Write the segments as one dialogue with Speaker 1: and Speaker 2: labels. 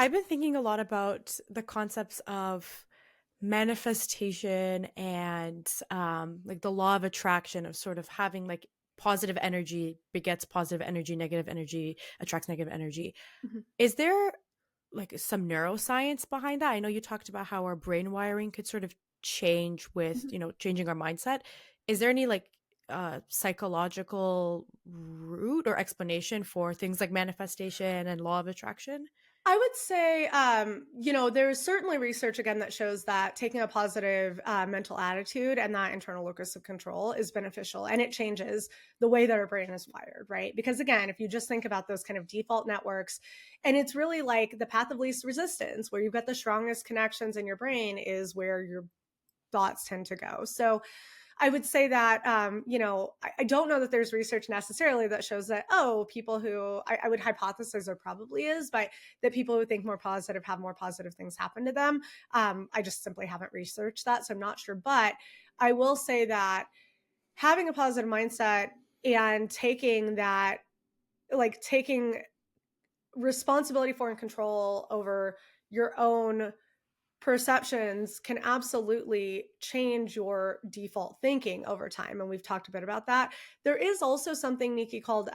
Speaker 1: I've been thinking a lot about the concepts of manifestation and like the law of attraction of sort of having like positive energy begets positive energy, negative energy attracts negative energy.
Speaker 2: Mhm.
Speaker 1: Is there like some neuroscience behind that? I know you talked about how our brain wiring could sort of change with,
Speaker 2: Mhm.
Speaker 1: changing our mindset. Is there any like psychological root or explanation for things like manifestation and law of attraction?
Speaker 2: I would say, there's certainly research again that shows that taking a positive mental attitude and that internal locus of control is beneficial and it changes the way that our brain is wired, right? Because again, if you just think about those kind of default networks, and it's really like the path of least resistance, where you've got the strongest connections in your brain, is where your thoughts tend to go. So, I would say that, I don't know that there's research necessarily that shows that, oh, people who I would hypothesize there probably is, but that people who think more positive have more positive things happen to them. I just simply haven't researched that. So I'm not sure. But I will say that having a positive mindset and taking that, like taking responsibility for and control over your own perceptions can absolutely change your default thinking over time. And we've talked a bit about that. There is also something, Nikki, called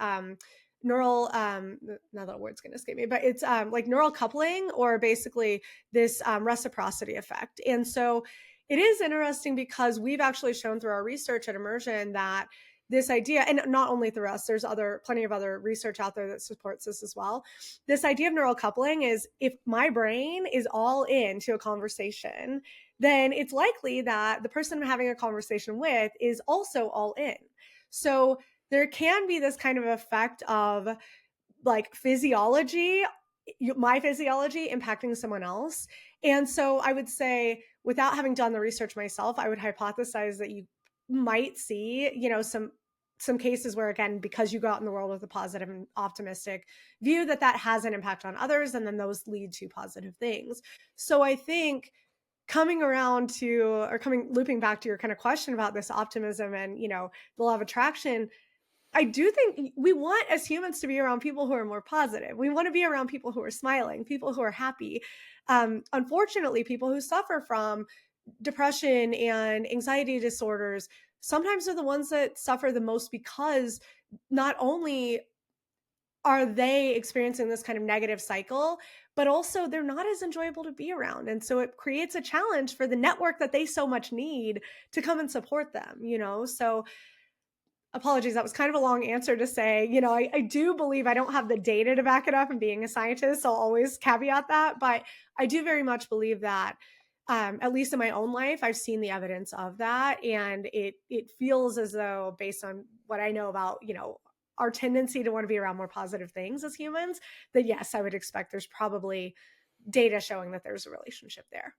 Speaker 2: neural, now that word's going to escape me, but it's like neural coupling, or basically this reciprocity effect. And so it is interesting because we've actually shown through our research at Immersion that this idea, and not only through us, there's plenty of other research out there that supports this as well. This idea of neural coupling is, if my brain is all into a conversation, then it's likely that the person I'm having a conversation with is also all in. So there can be this kind of effect of like physiology, my physiology impacting someone else. And so I would say, without having done the research myself, I would hypothesize that you might see, some cases where, again, because you go out in the world with a positive and optimistic view, that has an impact on others, and then those lead to positive things. So I think, coming looping back to your kind of question about this optimism and, the law of attraction, I do think we want, as humans, to be around people who are more positive. We want to be around people who are smiling, people who are happy. Unfortunately, people who suffer from depression and anxiety disorders sometimes are the ones that suffer the most, because not only are they experiencing this kind of negative cycle, but also they're not as enjoyable to be around. And so it creates a challenge for the network that they so much need to come and support them. So apologies, that was kind of a long answer to say, I do believe, I don't have the data to back it up, and being a scientist, I'll always caveat that, but I do very much believe that, at least in my own life, I've seen the evidence of that. And it feels as though, based on what I know about, our tendency to want to be around more positive things as humans, that yes, I would expect there's probably data showing that there's a relationship there.